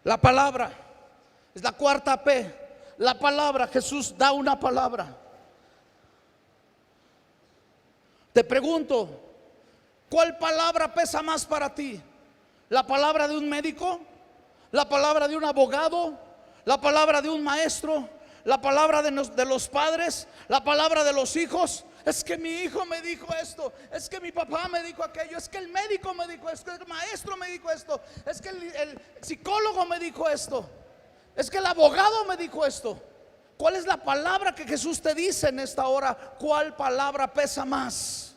La palabra es la cuarta P. La palabra. Jesús da una palabra. Te pregunto, ¿cuál palabra pesa más para ti? ¿La palabra de un médico? ¿La palabra de un abogado? ¿La palabra de un maestro? ¿La palabra de los padres? ¿La palabra de los hijos? Es que mi hijo me dijo esto, es que mi papá me dijo aquello, es que el médico me dijo esto, el maestro me dijo esto, es que el psicólogo me dijo esto, es que el abogado me dijo esto. ¿Cuál es la palabra que Jesús te dice en esta hora? ¿Cuál palabra pesa más?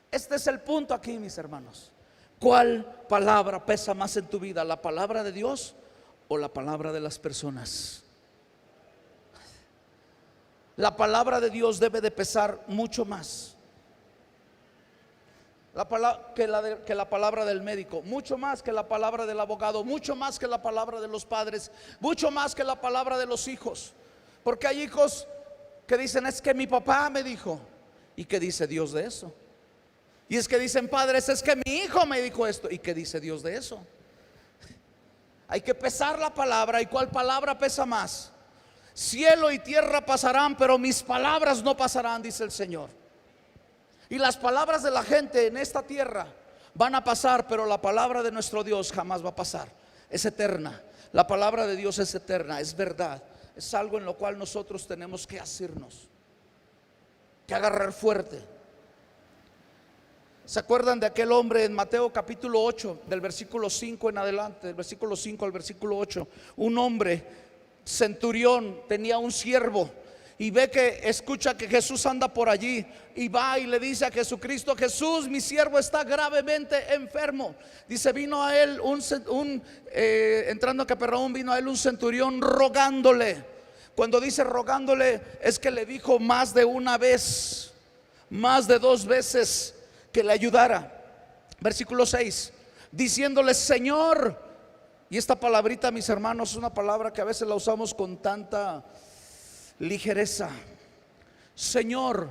Este es el punto aquí, mis hermanos. ¿Cuál palabra pesa más en tu vida? ¿La palabra de Dios o la palabra de las personas? La palabra de Dios debe de pesar mucho más. que la palabra del médico, mucho más que la palabra del abogado, mucho más que la palabra de los padres, mucho más que la palabra de los hijos. Porque hay hijos que dicen: es que mi papá me dijo. ¿Y qué dice Dios de eso? Y es que dicen padres: es que mi hijo me dijo esto. ¿Y qué dice Dios de eso? Hay que pesar la palabra. ¿Y cuál palabra pesa más? Cielo y tierra pasarán, pero mis palabras no pasarán, dice el Señor. Y las palabras de la gente en esta tierra van a pasar, pero la palabra de nuestro Dios jamás va a pasar. Es eterna. La palabra de Dios es eterna, es verdad. Es algo en lo cual nosotros tenemos que asirnos, que agarrar fuerte. ¿Se acuerdan de aquel hombre en Mateo capítulo 8, del versículo 5 en adelante, del versículo 5 al versículo 8? Un hombre centurión tenía un siervo y escucha que Jesús anda por allí y va y le dice a Jesucristo: Jesús, mi siervo está gravemente enfermo. Dice: vino a él entrando a Capernaum, vino a él un centurión rogándole. Cuando dice rogándole, es que le dijo más de una vez, más de 2 veces, que le ayudara. Versículo 6, diciéndole: Señor. Y esta palabrita, mis hermanos, es una palabra que a veces la usamos con tanta ligereza. Señor,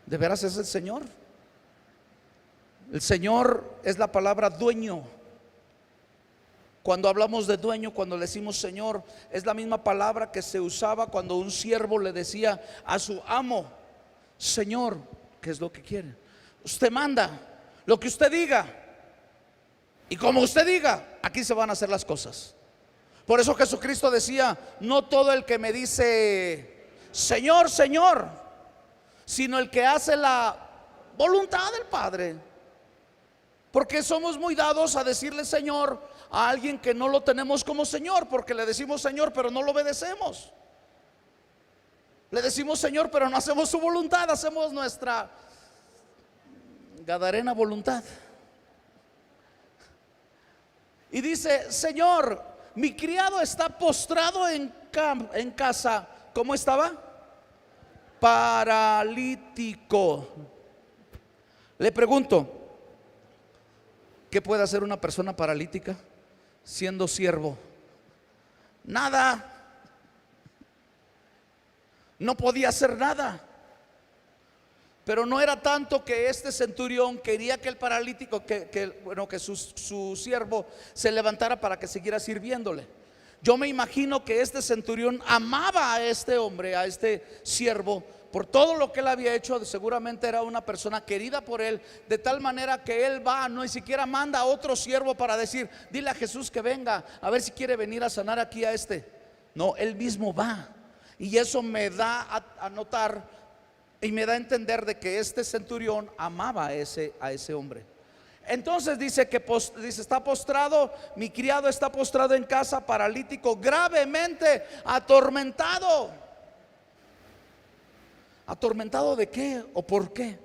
¿de veras es el Señor? El Señor es la palabra dueño. Cuando hablamos de dueño, cuando le decimos Señor, es la misma palabra que se usaba cuando un siervo le decía a su amo: Señor, ¿qué es lo que quiere? Usted manda, lo que usted diga. Y como usted diga, aquí se van a hacer las cosas. Por eso Jesucristo decía: no todo el que me dice Señor, Señor, sino el que hace la voluntad del Padre. Porque somos muy dados a decirle Señor a alguien que no lo tenemos como Señor, porque le decimos Señor pero no lo obedecemos. Le decimos Señor pero no hacemos su voluntad, hacemos nuestra gadarena voluntad. Y dice: Señor, mi criado está postrado en casa. ¿Cómo estaba? Paralítico. Le pregunto: ¿qué puede hacer una persona paralítica siendo siervo? Nada. No podía hacer nada. Pero no era tanto que este centurión quería que el paralítico, que su siervo se levantara para que siguiera sirviéndole. Yo me imagino que este centurión amaba a este hombre, a este siervo, por todo lo que él había hecho. Seguramente era una persona querida por él, de tal manera que él va, no ni siquiera manda a otro siervo para decir: dile a Jesús que venga, a ver si quiere venir a sanar aquí a este. No, él mismo va. Y eso me da a notar y me da a entender de que este centurión amaba a ese hombre. Entonces dice que está postrado, mi criado está postrado en casa, paralítico, gravemente atormentado. ¿Atormentado de qué o por qué?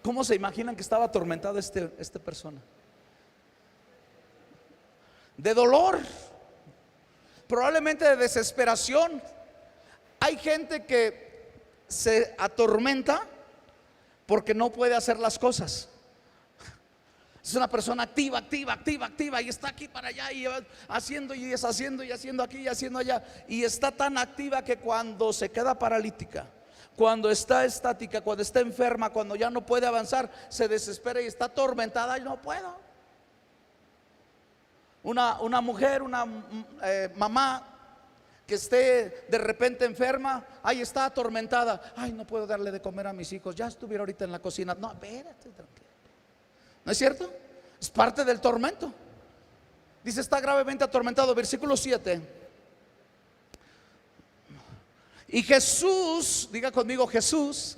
¿Cómo se imaginan que estaba atormentado esta persona? De dolor, probablemente de desesperación. Hay gente que se atormenta porque no puede hacer las cosas. Es una persona activa y está aquí para allá y haciendo y deshaciendo y haciendo aquí y haciendo allá. Y está tan activa que cuando se queda paralítica, cuando está estática, cuando está enferma, cuando ya no puede avanzar, se desespera y está atormentada y no puedo. Una mujer, una mamá que esté de repente enferma, ahí está atormentada. Ay, no puedo darle de comer a mis hijos, ya estuviera ahorita en la cocina. No, espérate, tranquilo. ¿No es cierto? Es parte del tormento. Dice: está gravemente atormentado. Versículo 7. Y Jesús, diga conmigo, Jesús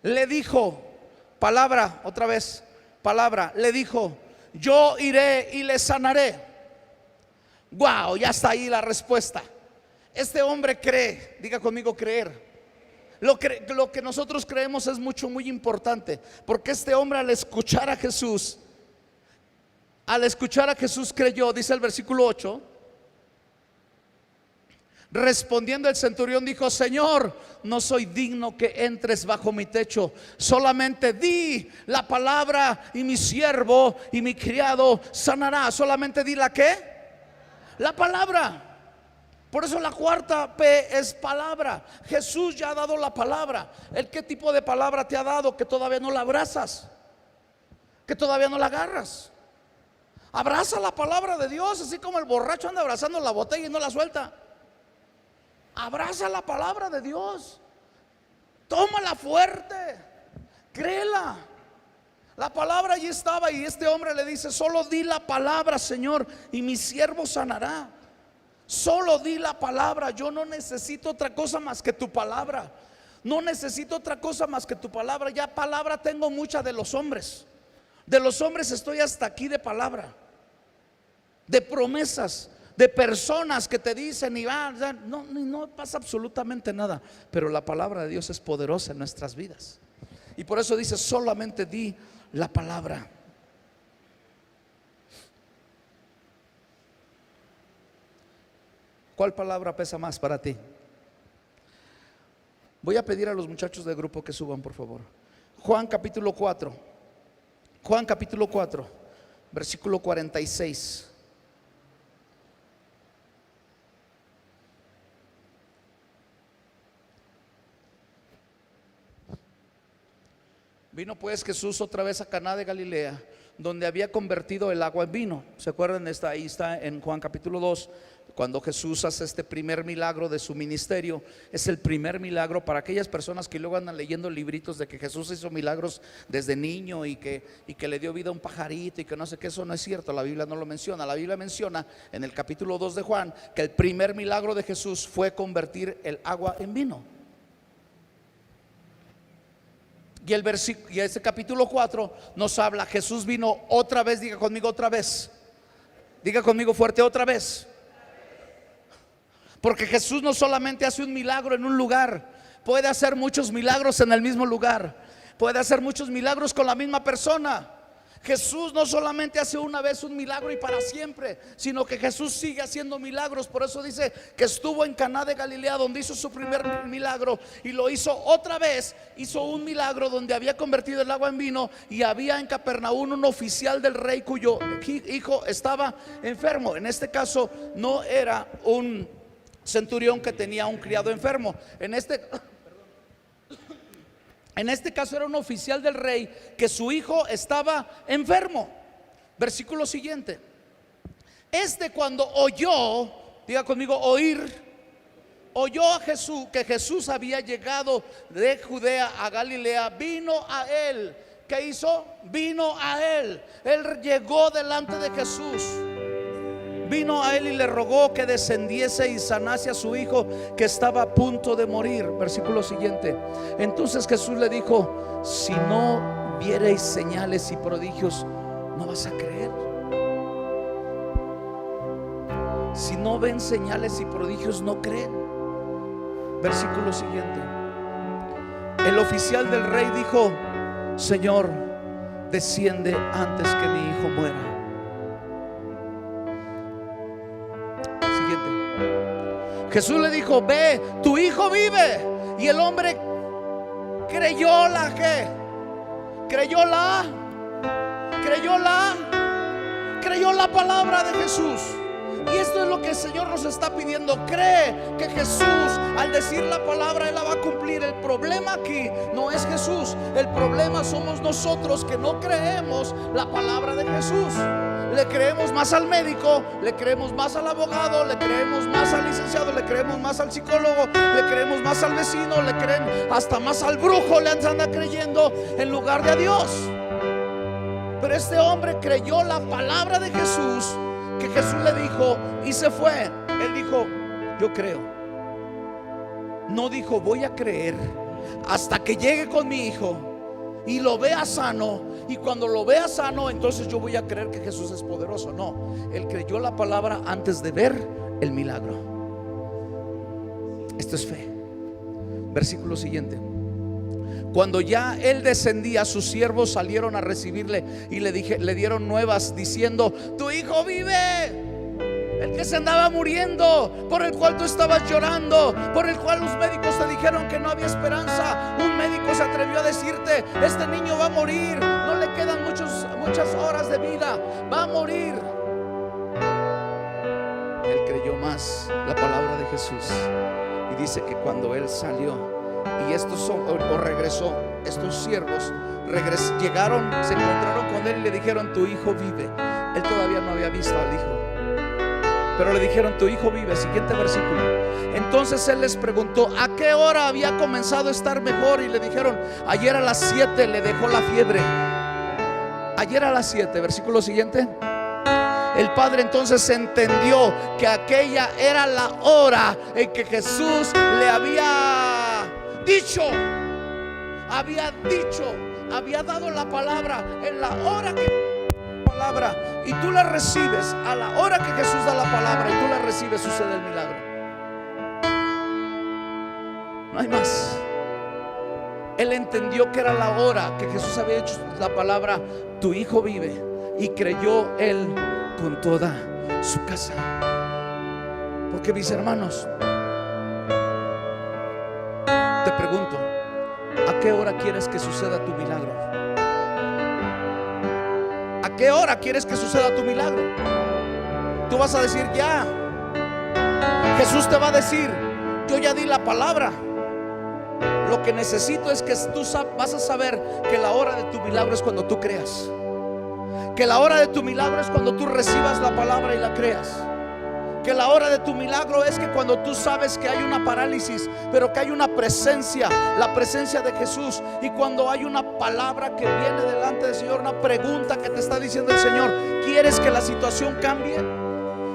le dijo, palabra, otra vez, palabra, le dijo: yo iré y le sanaré. Wow, ya está ahí la respuesta. Este hombre cree, diga conmigo, creer. Lo que nosotros creemos es muy importante, porque este hombre al escuchar a Jesús creyó. Dice el versículo 8: Respondiendo el centurión dijo: Señor, no soy digno que entres bajo mi techo, solamente di la palabra y mi siervo y mi criado sanará. Solamente di la ¿qué? La palabra. Por eso la cuarta P es palabra. Jesús ya ha dado la palabra. ¿El qué tipo de palabra te ha dado que todavía no la abrazas? Que todavía no la agarras. Abraza la palabra de Dios, así como el borracho anda abrazando la botella y no la suelta. Abraza la palabra de Dios. Tómala fuerte. Créela. La palabra allí estaba y este hombre le dice: solo di la palabra, Señor, y mi siervo sanará. Solo di la palabra. Yo no necesito otra cosa más que tu palabra. No necesito otra cosa más que tu palabra. Ya palabra tengo mucha de los hombres. De los hombres estoy hasta aquí de palabra, de promesas, de personas que te dicen y van, no pasa absolutamente nada. Pero la palabra de Dios es poderosa en nuestras vidas. Y por eso dice: solamente di la palabra. ¿Cuál palabra pesa más para ti? Voy a pedir a los muchachos del grupo que suban, por favor. Juan capítulo 4. Juan capítulo 4, versículo 46. Vino pues Jesús otra vez a Caná de Galilea, donde había convertido el agua en vino. ¿Se acuerdan? Ahí está en Juan capítulo 2, cuando Jesús hace este primer milagro de su ministerio. Es el primer milagro para aquellas personas que luego andan leyendo libritos de que Jesús hizo milagros desde niño y que le dio vida a un pajarito y que no sé qué. Eso no es cierto, la Biblia no lo menciona. La Biblia menciona en el capítulo 2 de Juan que el primer milagro de Jesús fue convertir el agua en vino. Y el versículo, y ese capítulo 4 nos habla: Jesús vino otra vez. Diga conmigo: otra vez. Diga conmigo fuerte: otra vez. Porque Jesús no solamente hace un milagro en un lugar, puede hacer muchos milagros en el mismo lugar, puede hacer muchos milagros con la misma persona. Jesús no solamente hace una vez un milagro y para siempre, sino que Jesús sigue haciendo milagros. Por eso dice que estuvo en Caná de Galilea, donde hizo su primer milagro, y lo hizo otra vez. Hizo un milagro donde había convertido el agua en vino, y había en Capernaum un oficial del rey cuyo hijo estaba enfermo. En este caso no era un centurión que tenía un criado enfermo. En este caso era un oficial del rey que su hijo estaba enfermo. Versículo siguiente. Cuando oyó, diga conmigo: oír, oyó a Jesús, que Jesús había llegado de Judea a Galilea, vino a él. ¿Qué hizo? Vino a él. Él llegó delante de Jesús. Vino a él y le rogó que descendiese y sanase a su hijo, que estaba a punto de morir. Versículo siguiente. Entonces Jesús le dijo: si no viereis señales y prodigios, no vas a creer. Si no ven señales y prodigios, no creen. Versículo siguiente. El oficial del rey dijo: Señor, desciende antes que mi hijo muera. Jesús le dijo: ve, tu hijo vive. Y el hombre creyó la palabra de Jesús. Y esto es lo que el Señor nos está pidiendo. Cree que Jesús, al decir la palabra, Él la va a cumplir. El problema aquí no es Jesús. El problema somos nosotros, que no creemos la palabra de Jesús. Le creemos más al médico, le creemos más al abogado, le creemos más al licenciado, le creemos más al psicólogo, le creemos más al vecino, le creen hasta más al brujo, le anda creyendo en lugar de a Dios. Pero este hombre creyó la palabra de Jesús, que Jesús le dijo, y se fue. Él dijo: yo creo. No dijo: voy a creer hasta que llegue con mi hijo y lo vea sano, y cuando lo vea sano, entonces yo voy a creer que Jesús es poderoso. No, él creyó la palabra antes de ver el milagro. Esto es fe. Versículo siguiente. Cuando ya él descendía, sus siervos salieron a recibirle y le dieron nuevas diciendo: tu hijo vive. que se andaba muriendo, por el cual tú estabas llorando, por el cual los médicos te dijeron que no había esperanza. Un médico se atrevió a decirte: este niño va a morir, no le quedan muchas horas de vida, va a morir. Él creyó más la palabra de Jesús, y dice que cuando él salió y regresó, estos siervos llegaron, se encontraron con él y le dijeron: tu hijo vive. Él todavía no había visto al hijo, pero le dijeron: tu hijo vive. Siguiente versículo. Entonces él les preguntó a qué hora había comenzado a estar mejor, y le dijeron: ayer a las 7 le dejó la fiebre. Ayer a las 7. Versículo siguiente. El padre entonces entendió que aquella era la hora en que Jesús le había dicho, había dado la palabra, en la hora que palabra, y tú la recibes. A la hora que Jesús da la palabra y tú la recibes, sucede el milagro. No hay más. Él entendió que era la hora que Jesús había hecho la palabra: tu hijo vive, y creyó él con toda su casa. Porque, mis hermanos, te pregunto: ¿a qué hora quieres que suceda tu milagro? ¿A qué hora quieres que suceda tu milagro? Tú vas a decir: ya. Jesús te va a decir: yo ya di la palabra. Lo que necesito es que tú vas a saber que la hora de tu milagro es cuando tú creas. Que la hora de tu milagro es cuando tú recibas la palabra y la creas. Que la hora de tu milagro es que cuando tú sabes que hay una parálisis, pero que hay una presencia, la presencia de Jesús. Y cuando hay una palabra que viene delante del Señor, una pregunta que te está diciendo el Señor: ¿quieres que la situación cambie?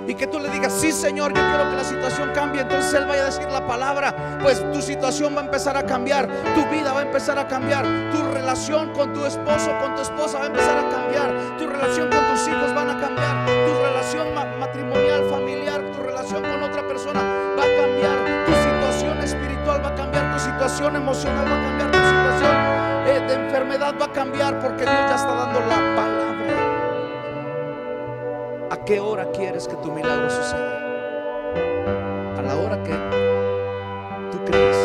Y que tú le digas: sí, Señor, yo quiero que la situación cambie. Entonces Él vaya a decir la palabra, pues tu situación va a empezar a cambiar, tu vida va a empezar a cambiar, tu relación con tu esposo, con tu esposa va a empezar a cambiar, tu relación con tus hijos van a cambiar, tu relación matrimonial, familiar, tu relación con otra persona va a cambiar, tu situación espiritual va a cambiar, tu situación emocional va a cambiar, tu situación de enfermedad va a cambiar, porque Dios ya está dando la palabra. ¿A qué hora quieres que tu milagro suceda? A la hora que tú crees,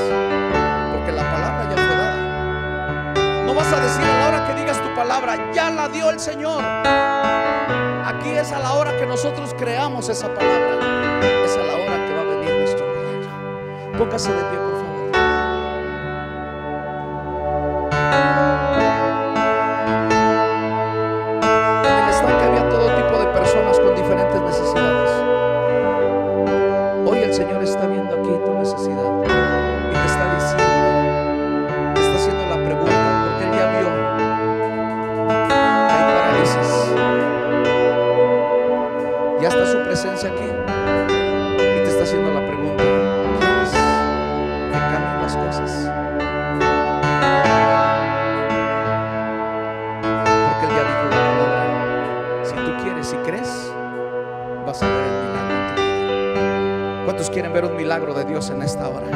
porque la palabra ya fue dada. No vas a decir a la hora que digas tu palabra: ya la dio el Señor. Aquí es a la hora que nosotros creamos esa palabra, es a la hora que va a venir nuestro milagro. Póngase de pie, por favor. Con diferentes necesidades. Hoy el Señor está viendo aquí tu necesidad y te está diciendo, te está haciendo la pregunta, porque Él ya vio que hay parálisis. Ya está su presencia aquí y te está haciendo la pregunta: ¿quieres que cambien las cosas? Porque Él ya dijo la palabra: si tú quieres y crees, vas a ver el milagro en tu vida. ¿Cuántos quieren ver un milagro de Dios en esta hora?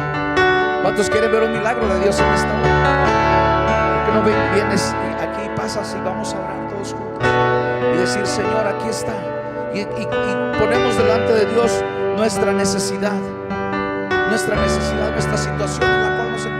¿Cuántos quieren ver un milagro de Dios en esta hora? ¿Por qué no vienes aquí, pasas y vamos a orar todos juntos y decir: Señor, aquí está? Y ponemos delante de Dios nuestra necesidad, nuestra situación en la cual nos encontramos.